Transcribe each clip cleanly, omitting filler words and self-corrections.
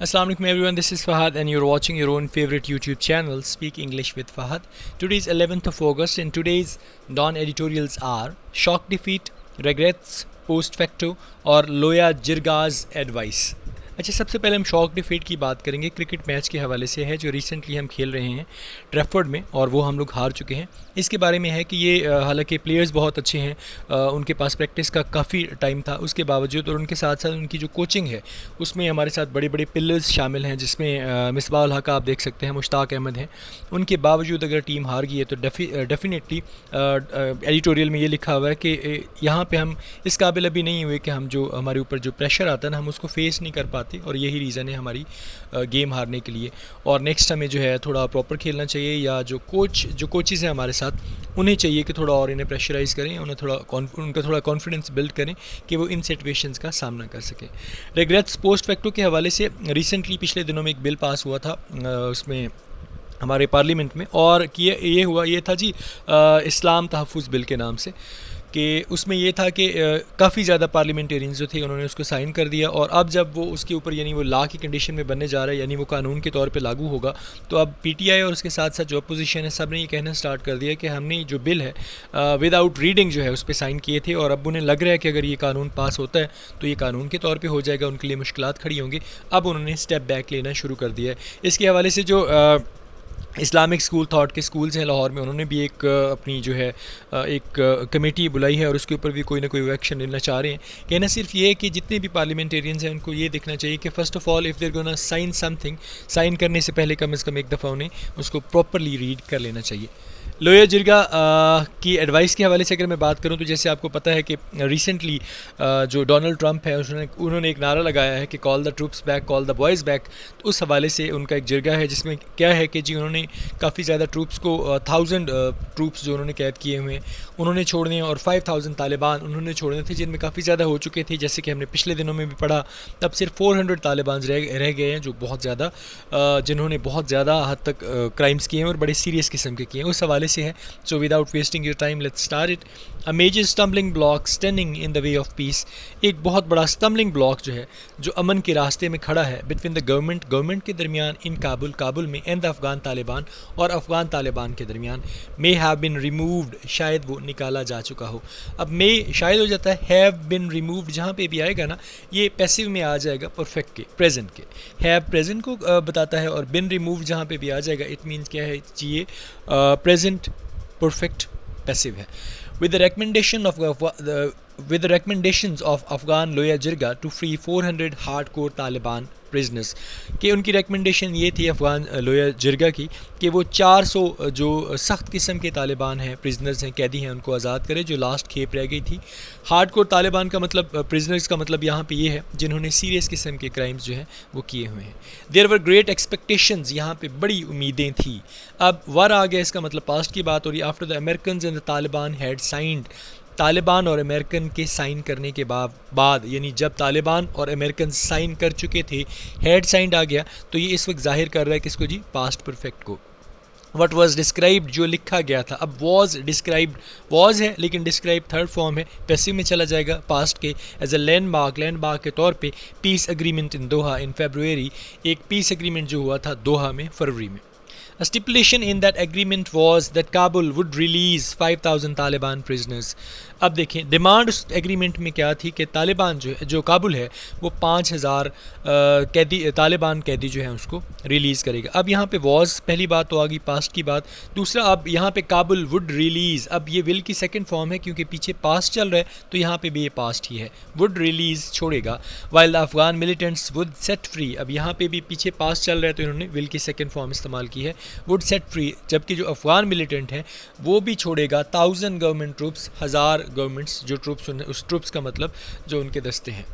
Assalamu alaikum everyone, this is Fahad and you're watching your own favorite YouTube channel, Speak English with Fahad. Today is 11th of August and today's Dawn editorials are Shock Defeat, Regrets, Post Facto और लोया जिरगाज advice. अच्छा, सबसे पहले हम shock defeat की बात करेंगे। Cricket match के हवाले से है जो रिसेंटली हम खेल रहे हैं ट्रैफर्ड में और वो हम लोग हार चुके हैं। इसके बारे में है कि ये हालांकि प्लेयर्स बहुत अच्छे हैं, उनके पास प्रैक्टिस का काफ़ी टाइम था, उसके बावजूद और उनके साथ साथ उनकी जो कोचिंग है उसमें हमारे साथ बड़े बड़े पिलर्स शामिल हैं, जिसमें मिसबाह उल हक आप देख सकते हैं, मुश्ताक अहमद हैं। उनके बावजूद अगर टीम हार गई है तो डेफिनेटली एडिटोरियल में ये लिखा हुआ है कि यहाँ पे हम इस काबिल अभी नहीं हुए कि हम जो हमारे ऊपर जो प्रेशर आता है ना, हम उसको फेस नहीं कर पाते और यही रीज़न है हमारी गेम हारने के लिए। और नेक्स्ट हमें जो है थोड़ा प्रॉपर खेलना चाहिए, या जो कोचेज़ हैं हमारे साथ उन्हें चाहिए कि थोड़ा और इन्हें प्रेशराइज़ करें, उन्हें थोड़ा उनका थोड़ा कॉन्फिडेंस बिल्ड करें कि वो इन सिचुएशंस का सामना कर सकें। रिग्रेट्स पोस्ट फैक्टो के हवाले से रिसेंटली पिछले दिनों में एक बिल पास हुआ था उसमें हमारे पार्लियामेंट में, और ये था जी इस्लाम तहफ़्फ़ुज़ बिल के नाम से, कि उसमें ये था कि काफ़ी ज़्यादा पार्लियामेंटेरियंस जो थे उन्होंने उसको साइन कर दिया। और अब जब वो उसके ऊपर यानी वो लॉ की कंडीशन में बनने जा रहा है, यानी वो कानून के तौर पे लागू होगा, तो अब पीटीआई और उसके साथ साथ जो अपोजिशन है सब ने ये कहना स्टार्ट कर दिया कि हमने जो बिल है विदाउट रीडिंग जो है उस पर साइन किए थे, और अब उन्हें लग रहा है कि अगर ये कानून पास होता है तो ये कानून के तौर पर हो जाएगा, उनके लिए मुश्किलात खड़ी होंगी। अब उन्होंने स्टेप बैक लेना शुरू कर दिया है। इसके हवाले से जो इस्लामिक स्कूल थॉट के स्कूल्स हैं लाहौर में, उन्होंने भी एक अपनी जो है एक कमेटी बुलाई है और उसके ऊपर भी कोई ना कोई एक्शन लेना चाह रहे हैं। कहना सिर्फ ये है कि जितने भी पार्लियामेंटेरियंस हैं उनको ये देखना चाहिए कि first of all if there gonna sign something, sign करने से पहले कम से कम एक दफ़ा उन्हें उसको प्रॉपरली रीड कर लेना चाहिए। लोया जिरगा की एडवाइस के हवाले से अगर मैं बात करूं तो जैसे आपको पता है कि रिसेंटली जो डोनाल्ड ट्रंप है उन्होंने एक नारा लगाया है कि call the troops back, call the boys back. तो उस हवाले से उनका एक जिरगा है जिसमें क्या है कि जी उन्होंने काफ़ी ज़्यादा ट्रूप्स को 1000 ट्रूप्स जो उन्होंने कैद किए हुए हैं उन्होंने छोड़ने, और 5000 तालिबान उन्होंने छोड़ने थे जिनमें काफ़ी ज़्यादा हो चुके थे, जैसे कि हमने पिछले दिनों में भी पढ़ा। तब सिर्फ 400 तालिबान रह गए हैं जो बहुत ज़्यादा जिन्होंने बहुत ज़्यादा हद तक क्राइम्स किए हैं और बड़े सीरियस किस्म के किए हैं, उस हवाले से है। So without wasting your time let's start it. A major stumbling block standing in the way of peace, एक बहुत बड़ा स्टम्बलिंग ब्लॉक जो है जो अमन के रास्ते में खड़ा है बिटवीन द गवर्नमेंट के दरमियान इन काबुल में, एंड द अफगान तालिबान और अफगान तालिबान के दरमियान, मे हैव बिन रिमूव्ड, शायद वो निकाला जा चुका हो। अब मे शायद हो जाता है, हैव बिन रिमूव्ड जहाँ पे भी आएगा ना ये पैसिव में आ जाएगा, परफेक्ट के प्रेजेंट के, हैव प्रेजेंट को बताता है, और बिन रिमूव्ड जहाँ पे भी आ जाएगा इट मीन्स क्या है जी, ये प्रेजेंट परफेक्ट पैसिव है। with the recommendations of Afghan Loya Jirga to free 400 hardcore Taliban prisoners, कि उनकी रिकमेंडेशन ये थी अफ़गान लोया जिरगा की कि वो 400 जो सख्त किस्म के तालिबान हैं, प्रिजनर्स हैं, कैदी हैं, उनको आज़ाद करे जो लास्ट खेप रह गई थी। हार्डकोर तालिबान का मतलब, प्रिजनर्स का मतलब यहाँ पे ये है जिन्होंने सीरियस किस्म के क्राइम्स जो हैं वो किए हुए हैं। देयर वर ग्रेट एक्सपेक्टेशंस, यहाँ पे बड़ी उम्मीदें थी। अब वर आ गया, इसका मतलब पास्ट की बात हो रही है। After the American and the Taliban had signed, Taliban और अमेरिकन के साइन करने के बाद यानी जब तालिबान और अमेरिकन साइन कर चुके थे, हेड साइंड आ गया, तो ये इस वक्त जाहिर कर रहा है किसको जी, पास्ट परफेक्ट को। वट वॉज डिस्क्राइब्ड, जो लिखा गया था। अब वॉज डिस्क्राइब्ड, वॉज है लेकिन डिस्क्राइब थर्ड फॉर्म है, पैसिव में चला जाएगा पास्ट के, एज अ लैंडमार्क के तौर पे पीस एग्रीमेंट इन दोहा इन फरवरी, एक पीस एग्रीमेंट जो हुआ था दोहा में फरवरी में। A stipulation in that agreement was that Kabul would release 5000 Taliban prisoners. अब देखें डिमांड उस एग्रीमेंट में क्या थी कि तालिबान जो काबुल है वो 5000 कैदी, तालिबान कैदी जो है उसको रिलीज़ करेगा। अब यहाँ पे वॉज पहली बात तो आ गई, पास्ट की बात। दूसरा, अब यहाँ पे काबुल वुड रिलीज़, अब ये विल की सेकंड फॉर्म है क्योंकि पीछे पास्ट चल रहा है तो यहाँ पे भी ये पास्ट ही है, वुड रिलीज़ छोड़ेगा। While the Afghan militants would set free, अब यहाँ पे भी पीछे पास्ट चल रहा है तो इन्होंने विल की सेकंड फॉर्म इस्तेमाल की है, वुड सेट फ्री, जबकि जो अफगान मिलिटेंट हैं वो भी छोड़ेगा 1000 गवर्नमेंट ट्रूप्स, 1000 गवर्नमेंट्स जो ट्रूप्स, उस ट्रूप्स का मतलब जो उनके दस्ते हैं।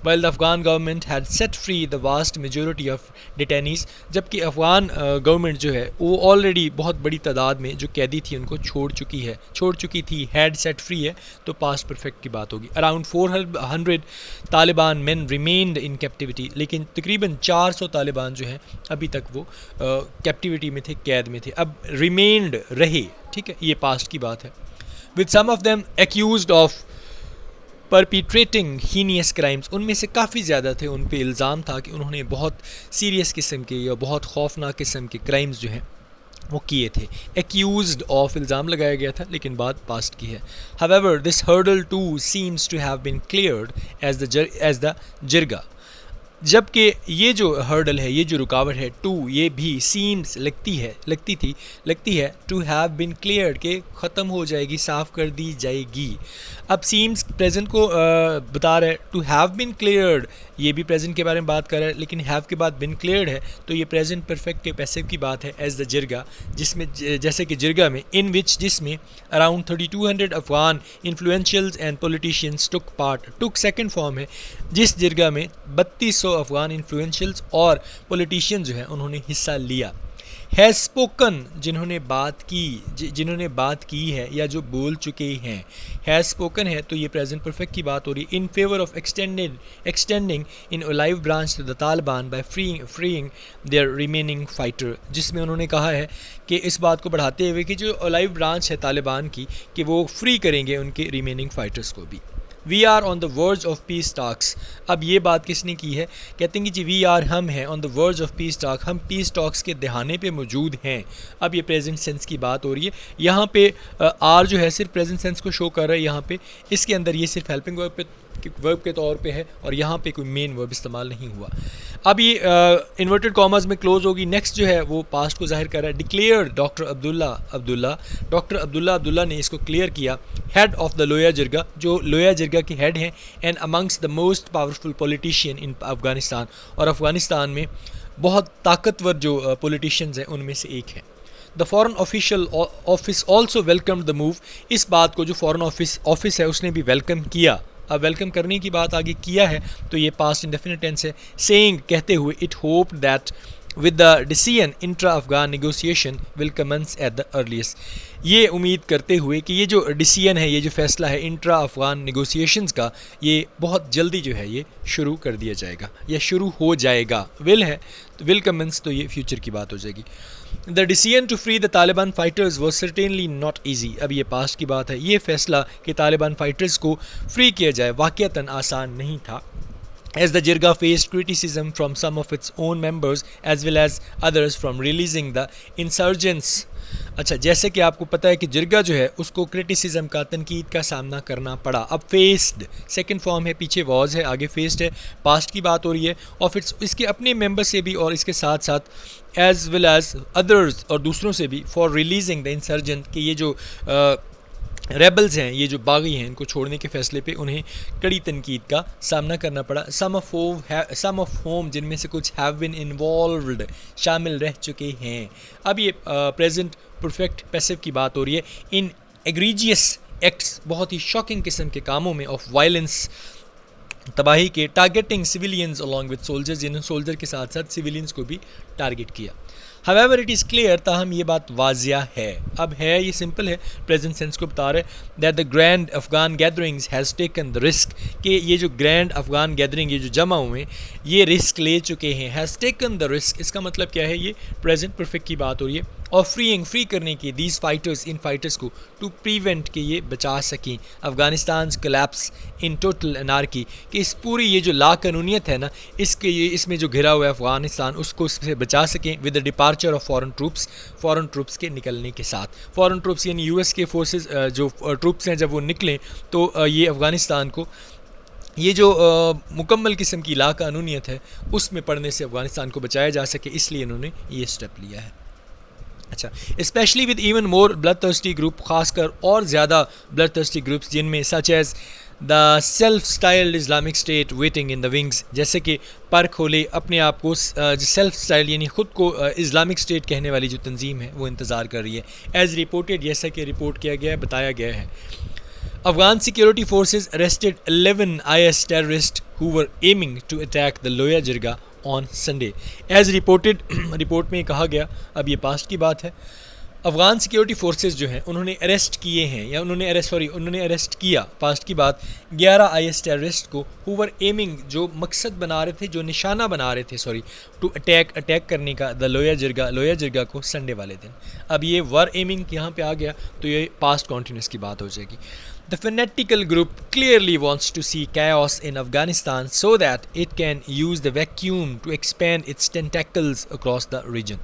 While the Afghan government had set free the vast majority of detainees, जबकि अफगान गवर्नमेंट जो है वो ऑलरेडी बहुत बड़ी तादाद में जो कैदी थी उनको छोड़ चुकी थी, हैड सेट फ्री है तो पास्ट परफेक्ट की बात होगी। अराउंड 400 तालिबान मैन रिमेन्ड इन कैप्टिविटी, लेकिन तकरीबन 400 तालिबान जो हैं अभी तक वो कैप्टिविटी में थे, कैद में थे। अब रिमेन्ड रहे, ठीक है, ये पास्ट की बात है। With some of them accused of perpetrating heinous crimes, उनमें से काफ़ी ज़्यादा थे, उन पे इल्ज़ाम था कि उन्होंने बहुत सीरियस किस्म के या बहुत खौफनाक किस्म के क्राइम्स जो हैं वो किए थे। एक्यूज्ड ऑफ इल्ज़ाम लगाया गया था, लेकिन बात पास्ट की है। However this hurdle too seems to have been cleared as the jirga, जबकि ये जो हर्डल है, ये जो रुकावट है टू, ये भी सीम्स लगती है टू हैव बीन क्लियर्ड के ख़त्म हो जाएगी, साफ़ कर दी जाएगी। अब सीम्स प्रेजेंट को बता रहा है, टू हैव बीन क्लियर्ड ये भी प्रेजेंट के बारे में बात कर रहा है, लेकिन हैव के बाद बिन क्लियर्ड है तो ये प्रेजेंट परफेक्ट के पैसिव की बात है। एज द जिरगा, जिसमें जैसे कि जिरगा में, इन विच जिसमें around 3200 Afghan influentials and politicians took part, took second form है, जिस जिरगा में 3200 अफगान इन्फ्लुएंशियल्स और पॉलिटिशियन जो हैं उन्होंने हिस्सा लिया। हैज़ स्पोकन, जिन्होंने बात की है या जो बोल चुके हैं। हैज़ स्पोकन है तो ये प्रेजेंट परफेक्ट की बात हो रही है। In favour of extending in olive branch to the Taliban by freeing their remaining fighter, जिसमें उन्होंने कहा है कि इस बात को बढ़ाते हुए कि जो ओलाइव ब्रांच है तालिबान की, कि वो फ्री करेंगे उनके रिमेनिंग फाइटर्स को भी। We are on the verge of peace talks, अब ये बात किसने की है? कहते हैं कि जी वी आर, हम हैं, on the verge of piece talk, हम पीस टॉक्स के दहाने पे मौजूद हैं। अब ये प्रेजेंट सेंस की बात हो रही है। यहाँ पे आर जो है सिर्फ प्रेजेंट सेंस को शो कर रहा है, यहाँ पे इसके अंदर ये सिर्फ हेल्पिंग वर्ब के तौर पे है और यहाँ पे कोई मेन वर्ब इस्तेमाल नहीं हुआ। अब ये इन्वर्टेड कॉमर्स में क्लोज होगी। नेक्स्ट जो है वो पास्ट को जाहिर कर रहा है। डिक्लेयर डॉक्टर अब्दुल्ला ने इसको क्लियर किया, हेड ऑफ द लोया जिरगा, जो लोया जिरगा के हेड हैं, and amongst the most powerful politician इन अफगानिस्तान, और अफगानिस्तान में बहुत ताकतवर जो पॉलिटिशियंस हैं उनमें से एक है। The foreign official office also welcome the move, इस बात को जो फॉरेन ऑफिस है उसने भी वेलकम किया। अब वेलकम करने की बात आगे किया है तो ये पास्ट इंडेफिनिट टेंस है। सेइंग, कहते हुए, it hope that with the decision intra Afghan negotiation will commence at the earliest, ये उम्मीद करते हुए कि ये जो डिसीजन है, ये जो फैसला है इंट्रा अफगान नेगोशिएशंस का, ये बहुत जल्दी जो है ये शुरू कर दिया जाएगा या शुरू हो जाएगा। विल है तो विल कमेंस, तो ये फ्यूचर की बात हो जाएगी। The decision to free the Taliban fighters was certainly not easy, अब ये पास्ट की बात है। ये फैसला कि तालिबान फाइटर्स को फ्री किया जाए वाक़तन आसान नहीं था। As the Jirga faced criticism from some of its own members as well as others from releasing the insurgents, अच्छा, जैसे कि आपको पता है कि जिरगा जो है उसको क्रिटिसिज्म का, तनकीद का सामना करना पड़ा। अब फेस्ड सेकंड फॉर्म है, पीछे वॉज है, आगे फेस्ड है, पास्ट की बात हो रही है। और फिर इसके अपने मेंबर से भी और इसके साथ साथ एज वेल एज अदर्स, और दूसरों से भी, फॉर रिलीजिंग द इंसर्जेंट, कि ये जो रेबल्स हैं, ये जो बागी हैं, इनको छोड़ने के फैसले पे उन्हें कड़ी तनकीद का सामना करना पड़ा। सम ऑफ होम, जिनमें से कुछ हैव बिन इन्वॉल्व्ड, शामिल रह चुके हैं। अब ये प्रेजेंट परफेक्ट पैसिव की बात हो रही है। इन एग्रीजियस एक्ट्स, बहुत ही शॉकिंग किस्म के कामों में, ऑफ वायलेंस, तबाही के, targeting civilians along with soldiers, जिन्होंने सोल्जर के साथ साथ सिविलियंस को भी टारगेट किया। हावेवर इट इज़ क्लियर, ताहम ये बात वाजिया है। अब है ये सिंपल है, प्रेजेंट सेंस को बता रहे, that the grand Afghan gatherings has taken the risk, कि ये जो ग्रैंड अफगान गैदरिंग, ये जो जमा हुए, ये रिस्क ले चुके हैं। हैज़ टेकन द रिस्क, इसका मतलब क्या है? ये प्रेजेंट परफेक्ट की बात हो रही है। और फ्री करने की दीज फाइटर्स, इन फाइटर्स को, टू प्रिवेंट के ये बचा सकें Afghanistan collapse in total anarchy, कि इस पूरी ये जो लाकानूनियत है ना, इसमें जो घिरा हुआ है अफगानिस्तान, उसको उससे बचा सकें with the departure of foreign troops के निकलने के साथ। फॉरेन ट्रूप्स यानी यूएस के फोर्सेस, जो ट्रूप्स हैं, जब वो निकलें तो ये अफगानिस्तान को, ये जो मुकम्मल किस्म की लाकानूनियत है उसमें पड़ने से अफगानिस्तान को बचाया जा सके, इसलिए इन्होंने ये स्टेप लिया है। अच्छा, specially with even more blood thirsty group, खासकर और ज़्यादा ब्लड थर्स्टी ग्रुप्स, जिनमें such as the self styled Islamic state waiting in the wings, जैसे कि पर खोले अपने आप को, सेल्फ स्टाइल यानी ख़ुद को इस्लामिक स्टेट कहने वाली जो तंजीम है वो इंतज़ार कर रही है। एज़ रिपोर्टेड, जैसा कि रिपोर्ट किया गया है, बताया गया है, Afghan security forces arrested 11 IS terrorist who were aiming to attack the Loya jirga on Sunday. As reported, report में कहा गया, अब ये पास्ट की बात है, अफगान सिक्योरिटी फोर्सेस जो हैं उन्होंने अरेस्ट किए हैं, या उन्होंने अरेस्ट किया, पास्ट की बात, 11 IS टेररिस्ट को, हु वर एमिंग, जो मकसद बना रहे थे, जो निशाना बना रहे थे, टू अटैक करने का, द लोया जिरगा को संडे वाले दिन। अब ये वर एमिंग यहाँ पे आ गया तो ये पास्ट कॉन्टीन्यूस की बात हो जाएगी। The fanatical group clearly wants to see chaos in Afghanistan so that it can use the vacuum to expand its tentacles across the region.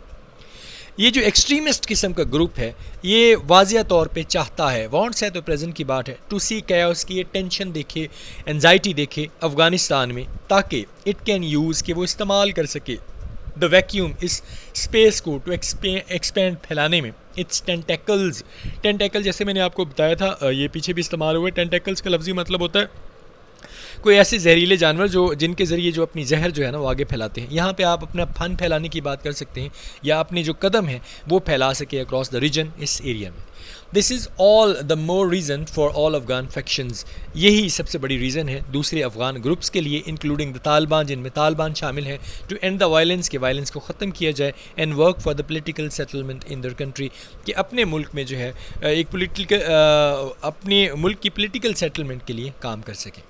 ये जो एक्सट्रीमिस्ट किस्म का ग्रुप है ये वाजिया तौर पे चाहता है, वांट्स है तो प्रेजेंट की बात है, टू सी कैओस की ये टेंशन देखे, एंजाइटी देखे अफ़गानिस्तान में, ताकि इट कैन यूज़ कि वो इस्तेमाल कर सके द वैक्यूम, इस स्पेस को टू एक्सपेंड फैलाने में, इट्स टेंटेकल्स। टेंटेकल जैसे मैंने आपको बताया था ये पीछे भी इस्तेमाल हुआ है। टेंटेकल्स का लफ्ज़ी मतलब होता है कोई ऐसे जहरीले जानवर जो जिनके ज़रिए जो अपनी जहर जो है ना वो आगे फैलाते हैं। यहाँ पे आप अपना फन फैलाने की बात कर सकते हैं या अपने जो कदम है वो फैला सके अक्रॉस द रीजन, इस एरिया में। This is all the more reason for all Afghan factions, यही सबसे बड़ी रीज़न है दूसरे अफगान ग्रुप्स के लिए, इंक्लूडिंग द तालिबान, जिनमें तालिबान शामिल है, टू एंड द वायलेंस, के वायलेंस को ख़त्म किया जाए, and work for the political settlement in their country, कि अपने मुल्क में जो है एक अपने मुल्क की पोलिटिकल सेटलमेंट के लिए काम कर सकें।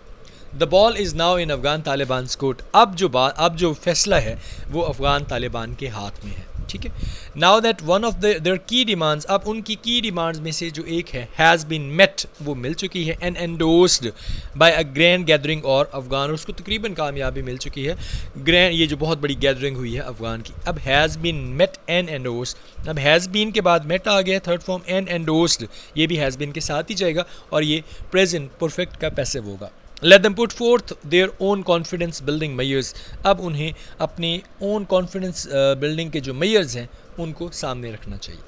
The ball is now in Afghan Taliban court, अब जो फैसला है वो अफगान तालिबान के हाथ में है, ठीक है। Now that one of their की डिमांड्स, अब उनकी की डिमांड्स में से जो एक है हैज़ बीन मेट, वो मिल चुकी है, and endorsed by a grand gathering, और अफगान उसको तकरीबन कामयाबी मिल चुकी है। ग्रैंड, ये जो बहुत बड़ी गैदरिंग हुई है अफगान की, अब has been met and endorsed, अब हैज़ बीन के बाद मेट आ गया थर्ड फॉर्म, एंड एंडोर्स्ड ये भी हैज़ बीन के साथ ही जाएगा, और ये प्रेजेंट परफेक्ट का पैसिव होगा। Let them put forth their own confidence building measures, अब उन्हें अपने own confidence building के जो measures हैं उनको सामने रखना चाहिए।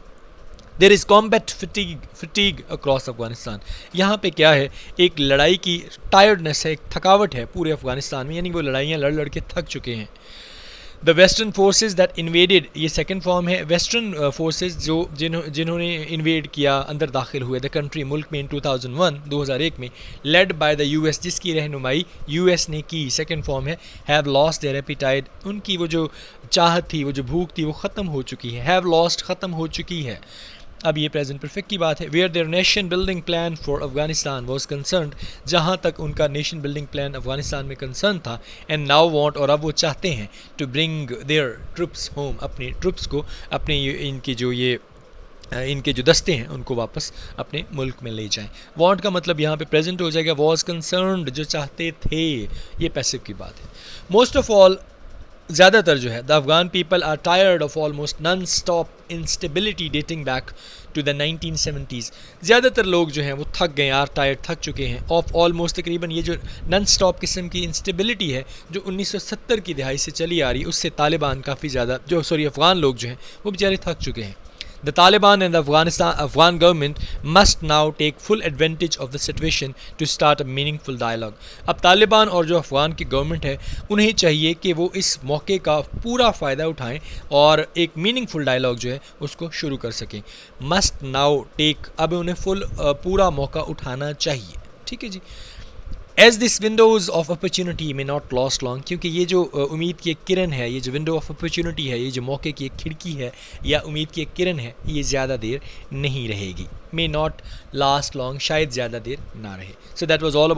There is combat fatigue across Afghanistan, यहाँ पे क्या है, एक लड़ाई की टायर्डनेस है, एक थकावट है पूरे अफगानिस्तान में, यानी वो लड़ाइयाँ लड़ के थक चुके हैं। The western forces that invaded, ये सेकंड फॉर्म है, वेस्टर्न फोर्सेज जो जिन्होंने इन्वेड किया, अंदर दाखिल हुए द कंट्री, मुल्क में इन 2001 में, लेड बाय द यूएस, जिसकी रहनुमाई यूएस ने की, सेकंड फॉर्म है, हैव लॉस्ट देयर एपिटाइट, उनकी वो जो चाहत थी, वो जो भूख थी, वो ख़त्म हो चुकी है, हैव लॉस्ट ख़त्म हो चुकी है। अब ये प्रेजेंट परफेक्ट की बात है। Where their nation building plan for Afghanistan was concern, जहाँ तक उनका नेशन बिल्डिंग प्लान अफगानिस्तान में कंसर्न था, एंड नाउ वांट, और अब वो चाहते हैं, to bring their troops home, अपने ट्रुप्स को, अपने इनके जो दस्ते हैं उनको वापस अपने मुल्क में ले जाएं। वांट का मतलब यहाँ पे प्रेजेंट हो जाएगा, वॉज कंसर्नड जो चाहते थे, ये पैसिव की बात है। मोस्ट ऑफ ऑल, ज़्यादातर जो है, the Afghan people are tired of almost non stop instability dating back to the 1970s, ज़्यादातर लोग जो हैं वो थक गए, आर टायर्ड, थक चुके हैं, ऑफ ऑलमोस्ट, तकरीबन ये जो नॉन स्टॉप किस्म की इंस्टेबिलिटी है जो 1970 की दहाई से चली आ रही, उससे तालिबान काफ़ी ज़्यादा अफ़गान लोग जो हैं वो बेचारे थक चुके हैं। The Taliban and the Afghan government must now take full advantage of the situation to start a meaningful dialogue. अब तालिबान और जो अफ़गान की गवर्नमेंट है उन्हें चाहिए कि वो इस मौके का पूरा फ़ायदा उठाएं और एक मीनिंगफुल डायलॉग जो है उसको शुरू कर सकें। मस्ट नाउ टेक, अब उन्हें पूरा मौका उठाना चाहिए, ठीक है जी। As this windows of opportunity में नॉट लॉस्ट लॉन्ग, क्योंकि ये जो उम्मीद की एक किरण है, ये जो विंडो ऑफ अपॉर्चुनिटी है, ये जो मौके की एक खिड़की है या उम्मीद की एक किरण है, ये ज़्यादा देर नहीं रहेगी। मे नॉट लास्ट लॉन्ग, शायद ज़्यादा देर ना रहे। So that was all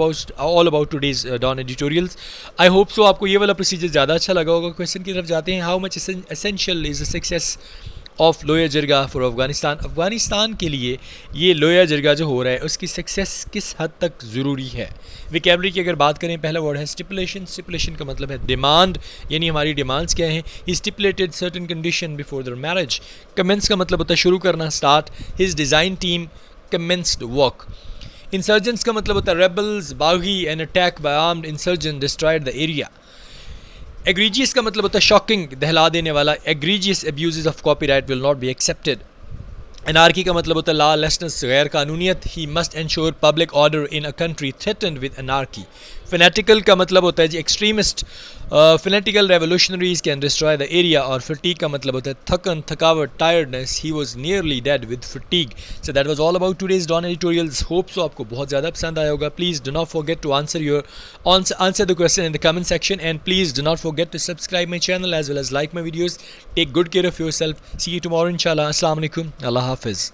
about today's don editorials. I hope so आपको ये वाला प्रोसीजर ज़्यादा अच्छा लगा होगा। क्वेश्चन की तरफ जाते हैं। How much essential is the success of Loya jirga for Afghanistan, Afghanistan के लिए ये लोया जिरगा जो हो रहा है उसकी सक्सेस किस हद तक ज़रूरी है। विकेबलरी की अगर बात करें, पहला वर्ड है स्टिपुलेशन। स्टिपुलेशन का मतलब है डिमांड, यानी हमारी डिमांड्स क्या हैं। He stipulated certain condition before their marriage. Commence का मतलब होता है शुरू करना, start. His design team commenced work. Insurgents का मतलब होता है रेबल्स, बागी, an attack by armed insurgent destroyed the area. Egregious का मतलब होता है शॉकिंग, दहला देने वाला। Egregious abuses of copyright will not be accepted. Anarchy का मतलब होता है लॉलेसनेस, गैर कानूनियत। He must ensure public order in a country threatened with anarchy. Fanatical का मतलब होता है जी extremist. Fanatical revolutionaries can destroy the area. और फटीग का मतलब होता है थकन, थकावट, tiredness. He was nearly dead with fatigue. So that was all about today's don editorials. Hope so आपको बहुत ज़्यादा पसंद आया होगा। Please do not forget to answer the question in the comment section, and please do not forget to subscribe my channel as well as like my videos. Take good care of yourself. See you tomorrow inshallah. Assalamu alaikum. Allah Hafiz.